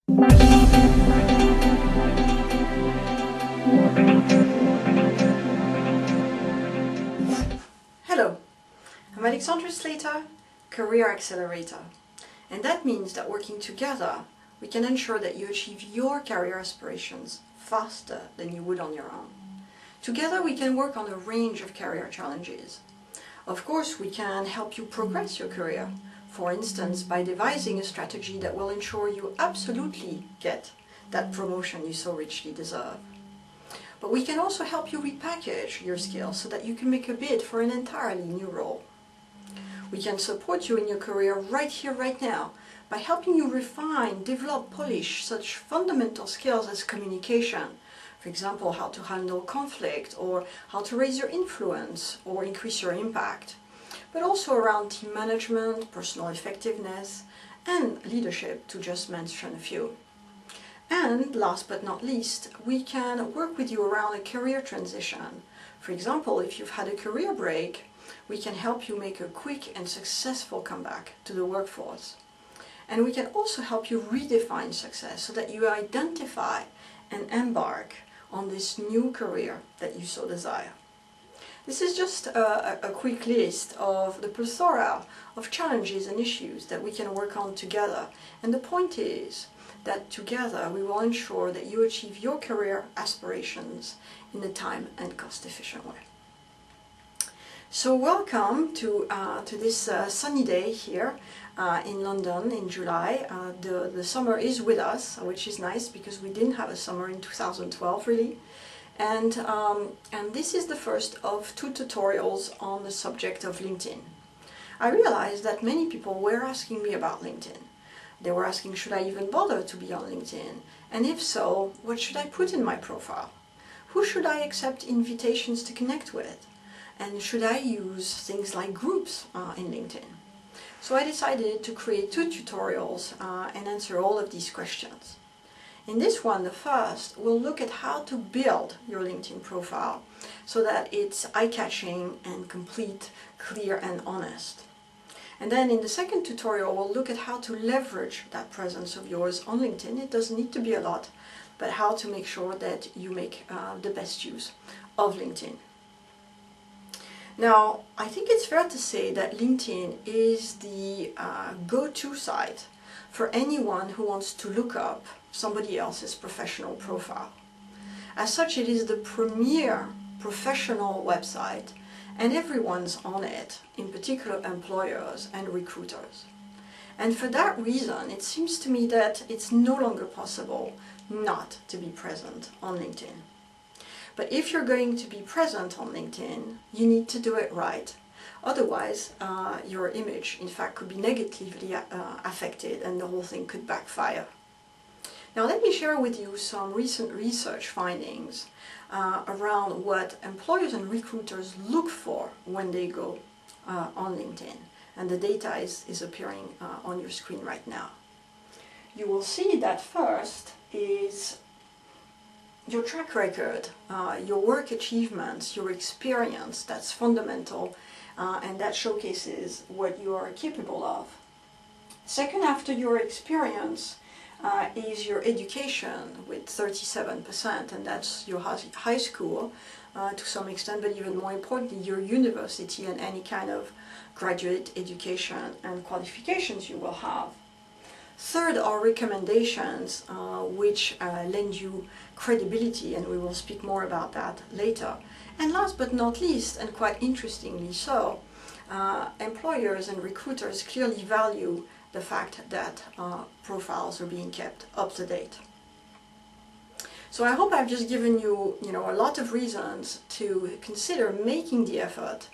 Hello, I'm Alexandra Sleator, Career Accelerator, and that means that working together we can ensure that you achieve your career aspirations faster than you would on your own. Together we can work on a range of career challenges. Of course, we can help you progress your career, for instance by devising a strategy that will ensure you absolutely get that promotion you so richly deserve. But we can also help you repackage your skills so that you can make a bid for an entirely new role. We can support you in your career right here, right now, by helping you refine, develop, polish such fundamental skills as communication. For example, how to handle conflict, or how to raise your influence or increase your impact. But also around team management, personal effectiveness, and leadership, to just mention a few. And last but not least, we can work with you around a career transition. For example, if you've had a career break, we can help you make a quick and successful comeback to the workforce. And we can also help you redefine success so that you identify and embark on this new career that you so desire. This is just a quick list of the plethora of challenges and issues that we can work on together. And the point is that together we will ensure that you achieve your career aspirations in a time and cost efficient way. So welcome to this sunny day here in London in July. The summer is with us, which is nice because we didn't have a summer in 2012 really. And this is the first of 2 tutorials on the subject of LinkedIn. I realized that many people were asking me about LinkedIn. They were asking, should I even bother to be on LinkedIn? And if so, what should I put in my profile? Who should I accept invitations to connect with? And should I use things like groups in LinkedIn? So I decided to create 2 tutorials and answer all of these questions. In this one, the first, we'll look at how to build your LinkedIn profile so that it's eye-catching and complete, clear and honest. And then in the second tutorial, we'll look at how to leverage that presence of yours on LinkedIn. It doesn't need to be a lot, but how to make sure that you make the best use of LinkedIn. Now, I think it's fair to say that LinkedIn is the go-to site for anyone who wants to look up somebody else's professional profile. As such, it is the premier professional website, and everyone's on it, in particular employers and recruiters. And for that reason, it seems to me that it's no longer possible not to be present on LinkedIn. But if you're going to be present on LinkedIn, you need to do it right. Otherwise, your image, in fact, could be negatively affected and the whole thing could backfire. Now, let me share with you some recent research findings around what employers and recruiters look for when they go on LinkedIn. And the data is appearing on your screen right now. You will see that first is your track record, your work achievements, your experience. That's fundamental, and that showcases what you are capable of. Second, after your experience, is your education with 37%, and that's your high school to some extent, but even more importantly, your university and any kind of graduate education and qualifications you will have. Third are recommendations which lend you credibility, and we will speak more about that later. And last but not least, and quite interestingly so, employers and recruiters clearly value the fact that profiles are being kept up to date. So I hope I've just given you, a lot of reasons to consider making the effort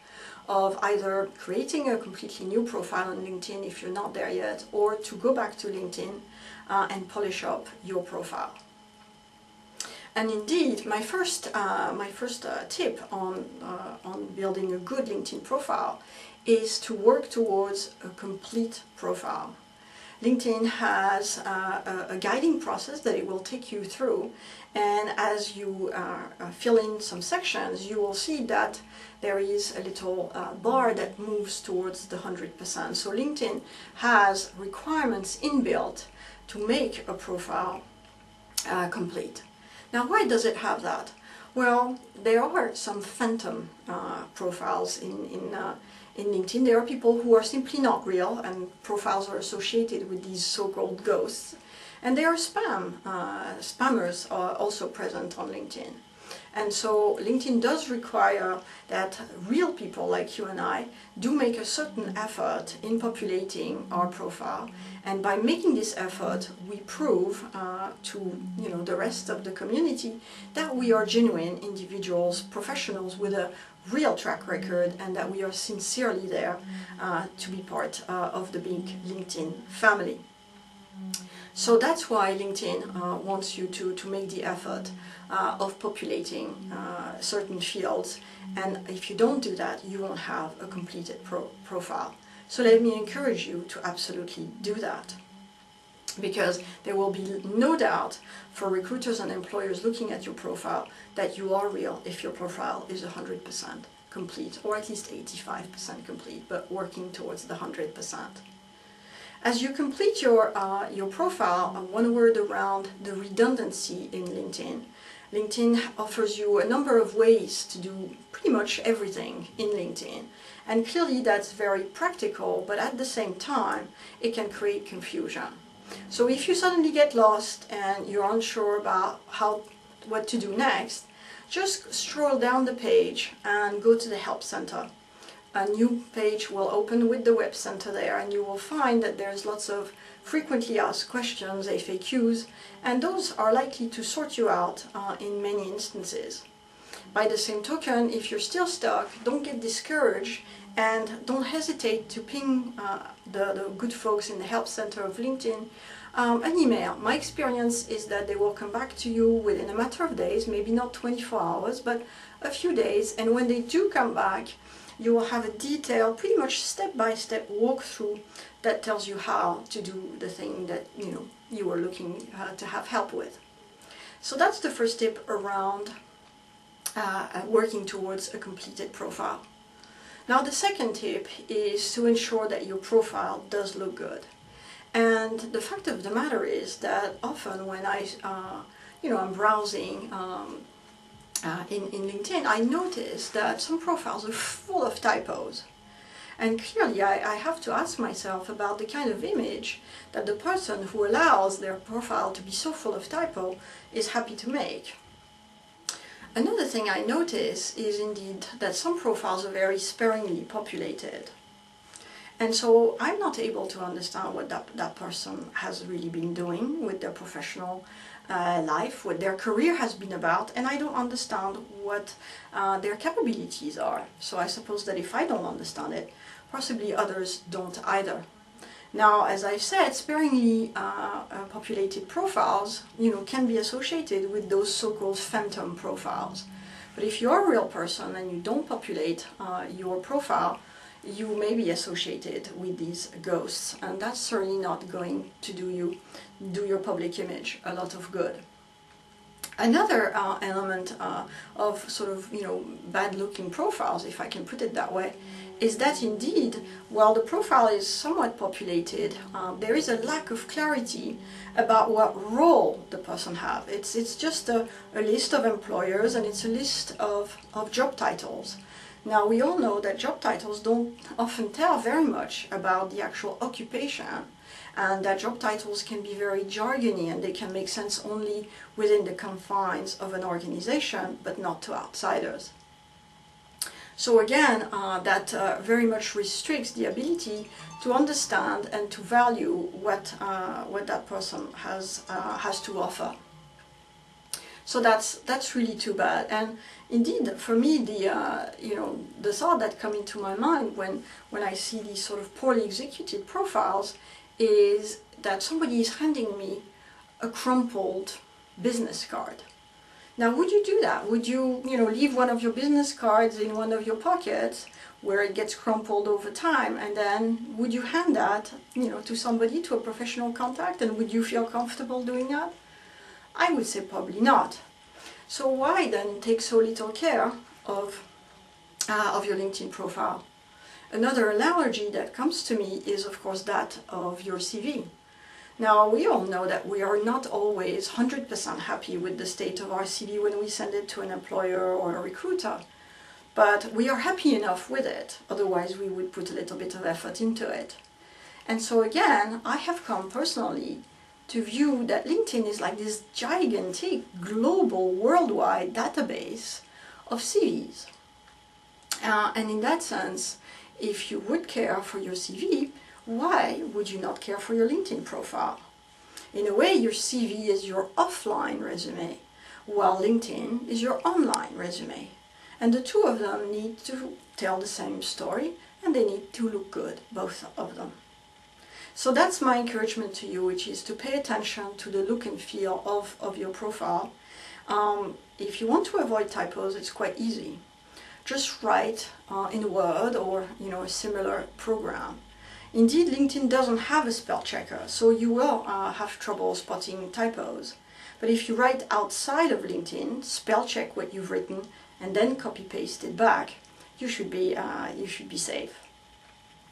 of either creating a completely new profile on LinkedIn if you're not there yet, or to go back to LinkedIn and polish up your profile. And indeed, my first tip on building a good LinkedIn profile is to work towards a complete profile. LinkedIn has a guiding process that it will take you through, and as you fill in some sections, you will see that there is a little bar that moves towards the 100%. So LinkedIn has requirements inbuilt to make a profile complete. Now, why does it have that? Well, there are some phantom profiles in LinkedIn. There are people who are simply not real, and profiles are associated with these so-called ghosts. And there are spammers are also present on LinkedIn. And so LinkedIn does require that real people like you and I do make a certain effort in populating our profile. And by making this effort, we prove to the rest of the community that we are genuine individuals, professionals with a real track record, and that we are sincerely there to be part of the big LinkedIn family. So that's why LinkedIn wants you to make the effort of populating certain fields, and if you don't do that, you won't have a completed profile. So let me encourage you to absolutely do that, because there will be no doubt for recruiters and employers looking at your profile that you are real if your profile is 100% complete, or at least 85% complete, but working towards the 100%. As you complete your profile, one word around the redundancy in LinkedIn. LinkedIn offers you a number of ways to do pretty much everything in LinkedIn. And clearly that's very practical, but at the same time, it can create confusion. So if you suddenly get lost and you're unsure about what to do next, just scroll down the page and go to the Help Center. A new page will open with the Web Center there, and you will find that there's lots of frequently asked questions, FAQs, and those are likely to sort you out in many instances. By the same token, if you're still stuck, don't get discouraged, and don't hesitate to ping the good folks in the Help Center of LinkedIn an email. My experience is that they will come back to you within a matter of days, maybe not 24 hours, but a few days, and when they do come back, you will have a detailed, pretty much step-by-step walkthrough that tells you how to do the thing that you were looking to have help with. So that's the first tip around working towards a completed profile. Now the second tip is to ensure that your profile does look good. And the fact of the matter is that often when I'm browsing in LinkedIn, I notice that some profiles are full of typos. And clearly I have to ask myself about the kind of image that the person who allows their profile to be so full of typo is happy to make. Another thing I notice is indeed that some profiles are very sparingly populated. And so I'm not able to understand what that person has really been doing with their professional life, what their career has been about, and I don't understand what their capabilities are. So I suppose that if I don't understand it, possibly others don't either. Now, as I've said, sparingly populated profiles, can be associated with those so-called phantom profiles. But if you're a real person and you don't populate your profile, you may be associated with these ghosts, and that's certainly not going to do your public image a lot of good. Another element of sort of bad-looking profiles, if I can put it that way, is that indeed, while the profile is somewhat populated, there is a lack of clarity about what role the person has. It's just a list of employers, and it's a list of job titles. Now, we all know that job titles don't often tell very much about the actual occupation, and that job titles can be very jargony, and they can make sense only within the confines of an organization, but not to outsiders. So again, that very much restricts the ability to understand and to value what that person has to offer. So that's really too bad. And indeed, for me, the thought that comes into my mind when I see these sort of poorly executed profiles is that somebody is handing me a crumpled business card. Now, would you do that? Would you, leave one of your business cards in one of your pockets where it gets crumpled over time, and then would you hand that, to somebody, to a professional contact, and would you feel comfortable doing that? I would say probably not. So why then take so little care of your LinkedIn profile? Another analogy that comes to me is, of course, that of your CV. Now, we all know that we are not always 100% happy with the state of our CV when we send it to an employer or a recruiter, but we are happy enough with it, otherwise we would put a little bit of effort into it. And so again, I have come personally to view that LinkedIn is like this gigantic, global, worldwide database of CVs. And in that sense, if you would care for your CV, why would you not care for your LinkedIn profile? In a way, your CV is your offline resume, while LinkedIn is your online resume. And the two of them need to tell the same story, and they need to look good, both of them. So that's my encouragement to you, which is to pay attention to the look and feel of your profile. If you want to avoid typos, it's quite easy. Just write in Word or a similar program. Indeed, LinkedIn doesn't have a spell checker, so you will have trouble spotting typos. But if you write outside of LinkedIn, spell check what you've written, and then copy paste it back, you should be safe.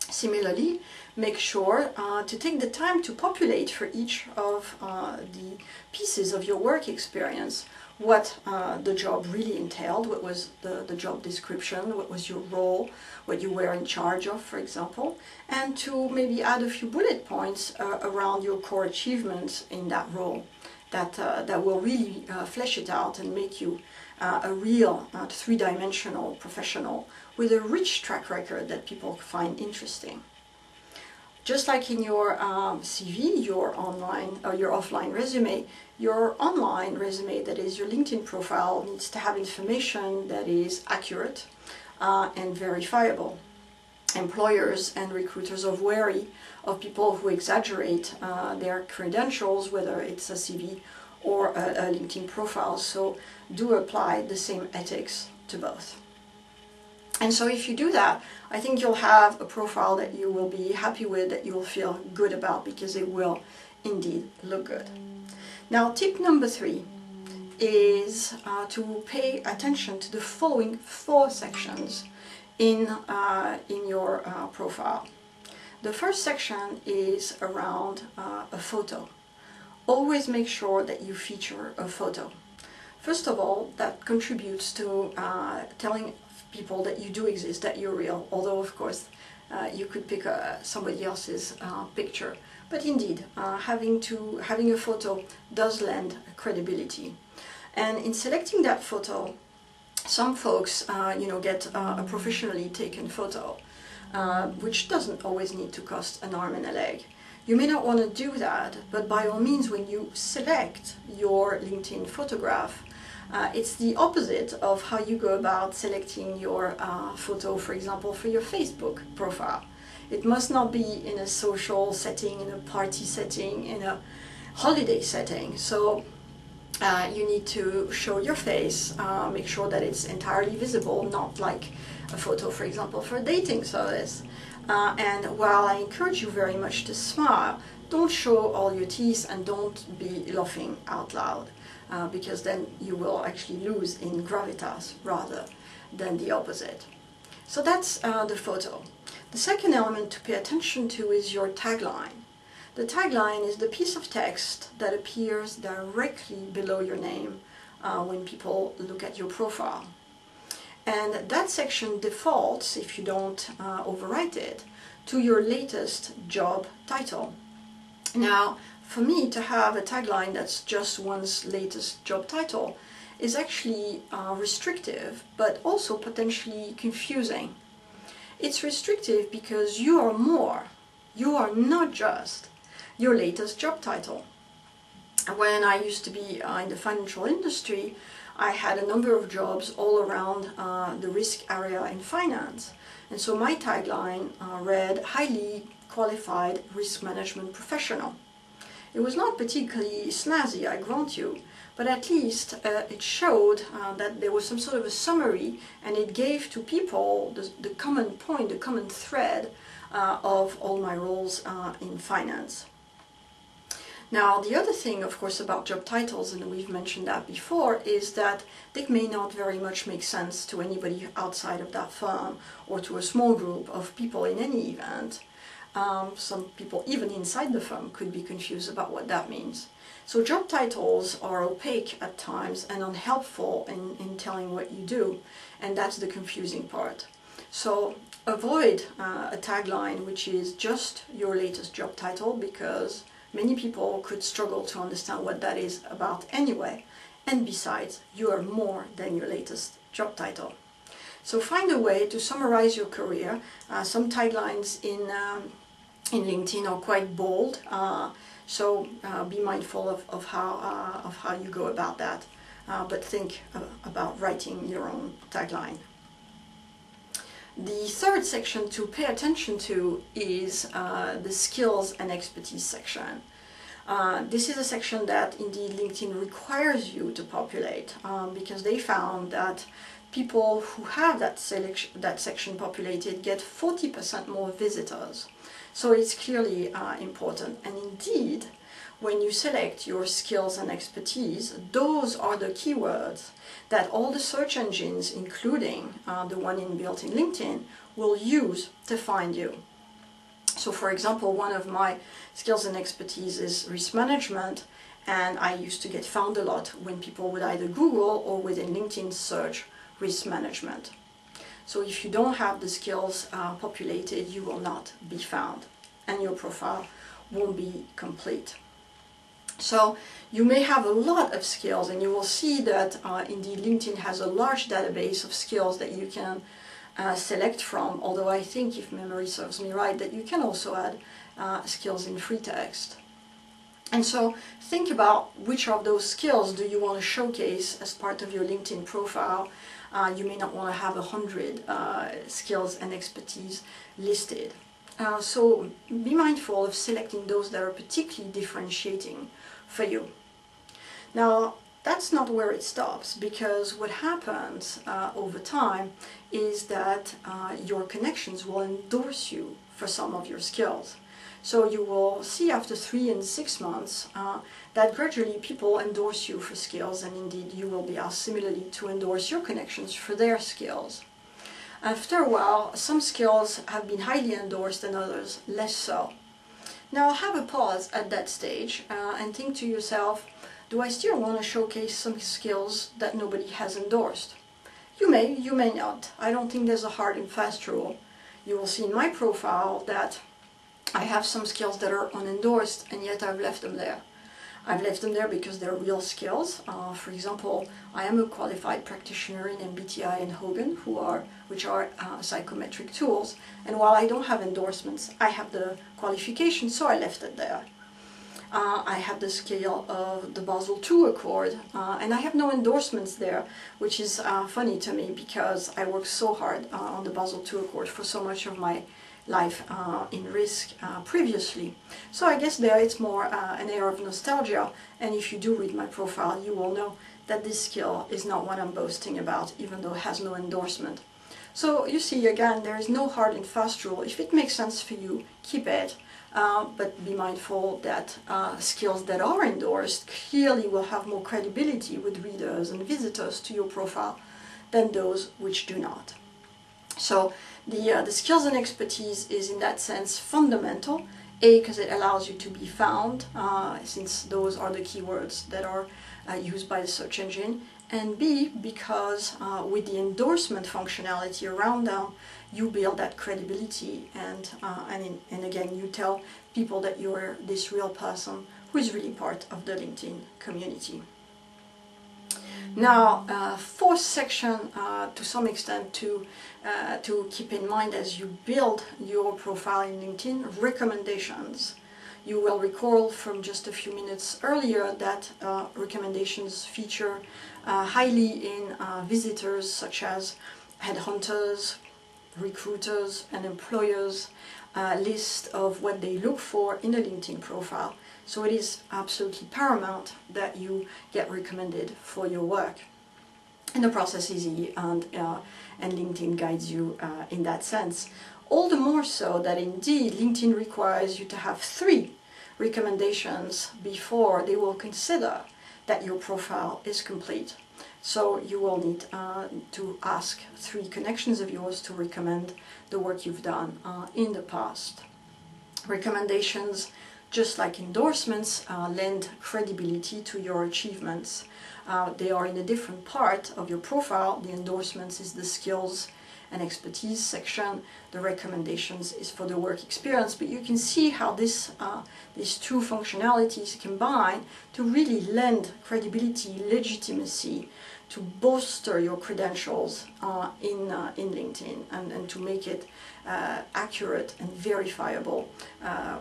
Similarly, make sure to take the time to populate for each of the pieces of your work experience what the job really entailed, what was the job description, what was your role, what you were in charge of, for example, and to maybe add a few bullet points around your core achievements in that role that will really flesh it out and make you a real three-dimensional professional with a rich track record that people find interesting. Just like in your CV, your online or your offline resume, your online resume, that is your LinkedIn profile, needs to have information that is accurate and verifiable. Employers and recruiters are wary of people who exaggerate their credentials, whether it's a CV or a LinkedIn profile, so do apply the same ethics to both. And so if you do that, I think you'll have a profile that you will be happy with, that you will feel good about, because it will indeed look good. Now, tip number 3 is to pay attention to the following 4 sections in your profile. The first section is around a photo. Always make sure that you feature a photo. First of all, that contributes to telling people that you do exist, that you're real, although of course you could pick somebody else's picture. But indeed, having a photo does lend credibility. And in selecting that photo, some folks get a professionally taken photo, which doesn't always need to cost an arm and a leg. You may not want to do that, but by all means, when you select your LinkedIn photograph, it's the opposite of how you go about selecting your photo, for example, for your Facebook profile. It must not be in a social setting, in a party setting, in a holiday setting. So you need to show your face, make sure that it's entirely visible, not like a photo, for example, for a dating service. And while I encourage you very much to smile, don't show all your teeth and don't be laughing out loud. Because then you will actually lose in gravitas rather than the opposite. So that's the photo. The second element to pay attention to is your tagline. The tagline is the piece of text that appears directly below your name when people look at your profile. And that section defaults, if you don't overwrite it, to your latest job title. Now, for me, to have a tagline that's just one's latest job title is actually restrictive, but also potentially confusing. It's restrictive because you are more. You are not just your latest job title. When I used to be in the financial industry, I had a number of jobs all around the risk area in finance. And so my tagline read, highly qualified risk management professional. It was not particularly snazzy, I grant you, but at least it showed that there was some sort of a summary, and it gave to people the common point, the common thread of all my roles in finance. Now, the other thing, of course, about job titles, and we've mentioned that before, is that they may not very much make sense to anybody outside of that firm or to a small group of people in any event. Some people even inside the firm could be confused about what that means. So job titles are opaque at times and unhelpful in telling what you do, and that's the confusing part. So avoid a tagline which is just your latest job title, because many people could struggle to understand what that is about anyway, and besides, you are more than your latest job title. So find a way to summarize your career. Some taglines in LinkedIn are quite bold, so be mindful of how you go about that, but think about writing your own tagline. The third section to pay attention to is the skills and expertise section. This is a section that indeed LinkedIn requires you to populate, because they found that people who have that section populated get 40% more visitors. So it's clearly important. And indeed, when you select your skills and expertise, those are the keywords that all the search engines, including the one inbuilt in LinkedIn, will use to find you. So for example, one of my skills and expertise is risk management, and I used to get found a lot when people would either Google or within LinkedIn search risk management. So if you don't have the skills populated, you will not be found, and your profile won't be complete. So you may have a lot of skills, and you will see that indeed LinkedIn has a large database of skills that you can select from, although I think, if memory serves me right, that you can also add skills in free text. And so think about which of those skills do you want to showcase as part of your LinkedIn profile. You may not want to have 100 skills and expertise listed. So be mindful of selecting those that are particularly differentiating for you. Now, that's not where it stops, because what happens over time is that your connections will endorse you for some of your skills. So you will see after 3 and 6 months that gradually people endorse you for skills, and indeed you will be asked similarly to endorse your connections for their skills. After a while, some skills have been highly endorsed and others less so. Now have a pause at that stage and think to yourself, do I still want to showcase some skills that nobody has endorsed? You may not. I don't think there's a hard and fast rule. You will see in my profile that I have some skills that are unendorsed, and yet I've left them there. I've left them there because they're real skills. For example, I am a qualified practitioner in MBTI and Hogan, which are psychometric tools. And while I don't have endorsements, I have the qualification, so I left it there. I have the scale of the Basel II Accord, and I have no endorsements there, which is funny to me because I worked so hard on the Basel II Accord for so much of my life in risk previously. So I guess there it's more an air of nostalgia, and if you do read my profile, you will know that this skill is not what I'm boasting about, even though it has no endorsement. So you see, again, there is no hard and fast rule. If it makes sense for you, keep it. But be mindful that skills that are endorsed clearly will have more credibility with readers and visitors to your profile than those which do not. So the skills and expertise is in that sense fundamental. A, because it allows you to be found, since those are the keywords that are used by the search engine. And B, because with the endorsement functionality around them, you build that credibility, and again, you tell people that you're this real person who is really part of the LinkedIn community. Now, fourth section, to some extent, to keep in mind as you build your profile in LinkedIn, recommendations. You will recall from just a few minutes earlier that recommendations feature highly in visitors such as headhunters, recruiters, and employers list of what they look for in a LinkedIn profile. So it is absolutely paramount that you get recommended for your work. And the process is easy, and LinkedIn guides you in that sense. All the more so that indeed LinkedIn requires you to have 3 recommendations before they will consider that your profile is complete. So you will need to ask 3 connections of yours to recommend the work you've done in the past. Recommendations, just like endorsements, lend credibility to your achievements. They are in a different part of your profile. The endorsements is the skills and expertise section. The recommendations is for the work experience. But you can see how these two functionalities combine to really lend credibility, legitimacy, to bolster your credentials in LinkedIn and to make it accurate and verifiable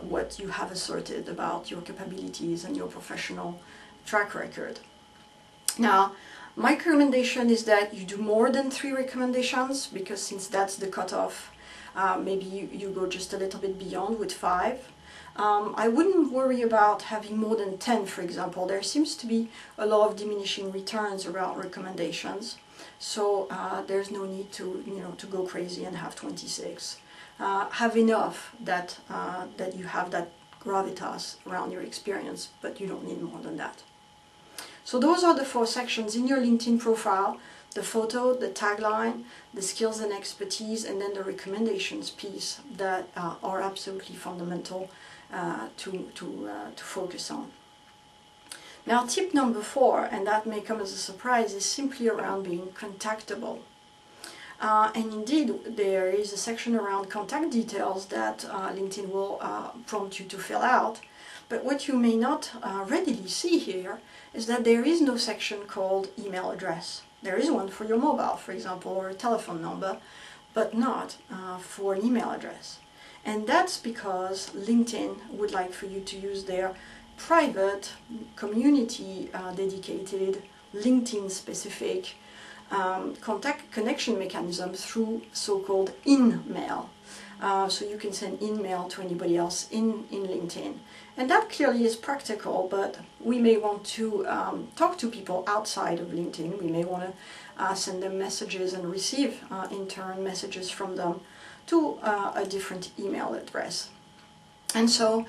what you have asserted about your capabilities and your professional track record. Now, my recommendation is that you do more than 3 recommendations, because since that's the cutoff, maybe you go just a little bit beyond with 5. I wouldn't worry about having more than 10, for example. There seems to be a lot of diminishing returns around recommendations, so there's no need to to go crazy and have 26. Have enough that you have that gravitas around your experience, but you don't need more than that. So those are the 4 sections in your LinkedIn profile: the photo, the tagline, the skills and expertise, and then the recommendations piece that are absolutely fundamental to focus on. Now, tip number 4, and that may come as a surprise, is simply around being contactable. And indeed, there is a section around contact details that LinkedIn will prompt you to fill out. But what you may not readily see here is that there is no section called email address. There is one for your mobile, for example, or a telephone number, but not for an email address. And that's because LinkedIn would like for you to use their private, community dedicated, LinkedIn specific connection mechanism through so-called in-mail. So you can send in-mail to anybody else in LinkedIn. And that clearly is practical, but we may want to talk to people outside of LinkedIn. We may want to send them messages and receive in turn messages from them to a different email address. And so,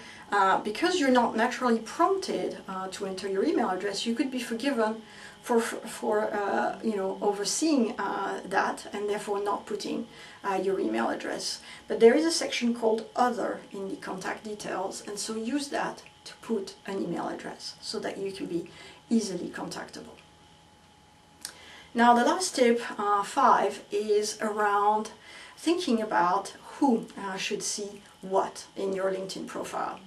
because you're not naturally prompted to enter your email address, you could be forgiven for overseeing that and therefore not putting your email address. But there is a section called Other in the contact details, and so use that to put an email address so that you can be easily contactable. Now, the last tip, 5, is around thinking about who should see what in your LinkedIn profile.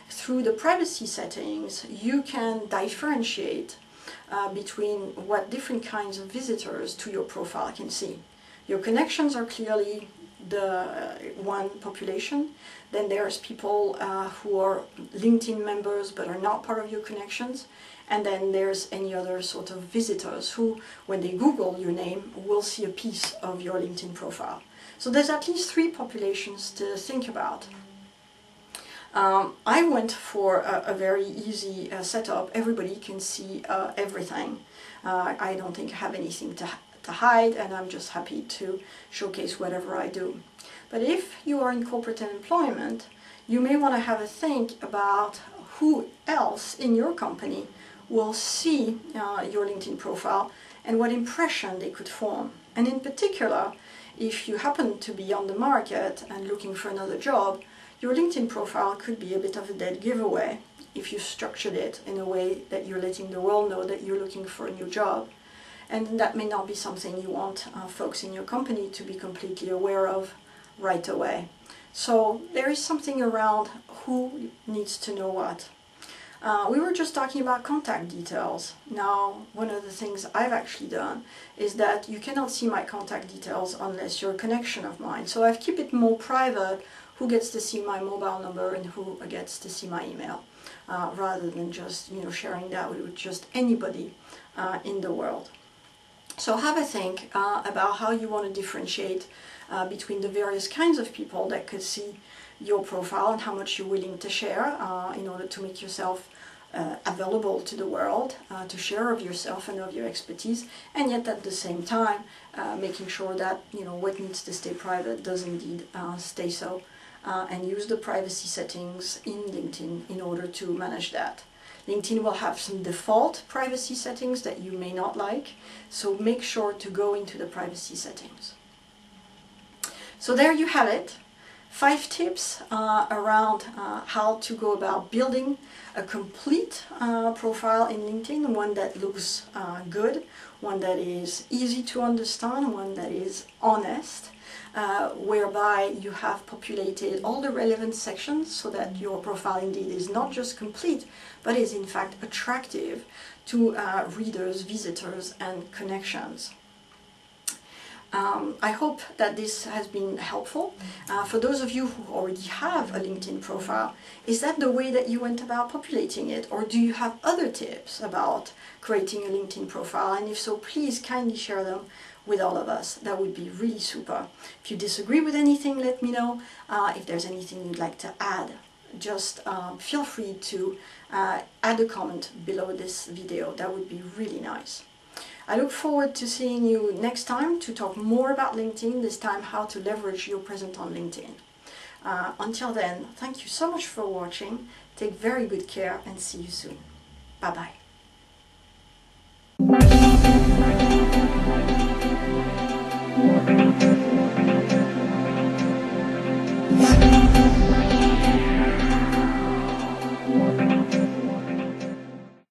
Through the privacy settings, you can differentiate between what different kinds of visitors to your profile can see. Your connections are clearly the one population. Then there's people who are LinkedIn members but are not part of your connections. And then there's any other sort of visitors who, when they Google your name, will see a piece of your LinkedIn profile. So there's at least 3 populations to think about. I went for a very easy setup. Everybody can see everything. I don't think I have anything to hide, and I'm just happy to showcase whatever I do. But if you are in corporate employment, you may want to have a think about who else in your company will see your LinkedIn profile and what impression they could form. And in particular, if you happen to be on the market and looking for another job, your LinkedIn profile could be a bit of a dead giveaway if you structured it in a way that you're letting the world know that you're looking for a new job. And that may not be something you want folks in your company to be completely aware of right away. So there is something around who needs to know what. We were just talking about contact details. Now, one of the things I've actually done is that you cannot see my contact details unless you're a connection of mine. So I've kept it more private, who gets to see my mobile number and who gets to see my email, rather than just sharing that with just anybody in the world. So have a think about how you want to differentiate between the various kinds of people that could see your profile and how much you're willing to share in order to make yourself available to the world, to share of yourself and of your expertise, and yet at the same time making sure that what needs to stay private does indeed stay so, and use the privacy settings in LinkedIn in order to manage that. LinkedIn will have some default privacy settings that you may not like, so make sure to go into the privacy settings. So there you have it. 5 tips around how to go about building a complete profile in LinkedIn, one that looks good, one that is easy to understand, one that is honest, whereby you have populated all the relevant sections so that your profile indeed is not just complete, but is in fact attractive to readers, visitors, and connections. I hope that this has been helpful. For those of you who already have a LinkedIn profile, is that the way that you went about populating it, or do you have other tips about creating a LinkedIn profile? And if so, please kindly share them with all of us. That would be really super. If you disagree with anything, let me know. If there's anything you'd like to add, just feel free to add a comment below this video. That would be really nice. I look forward to seeing you next time to talk more about LinkedIn, this time how to leverage your presence on LinkedIn. Until then, thank you so much for watching. Take very good care and see you soon. Bye-bye.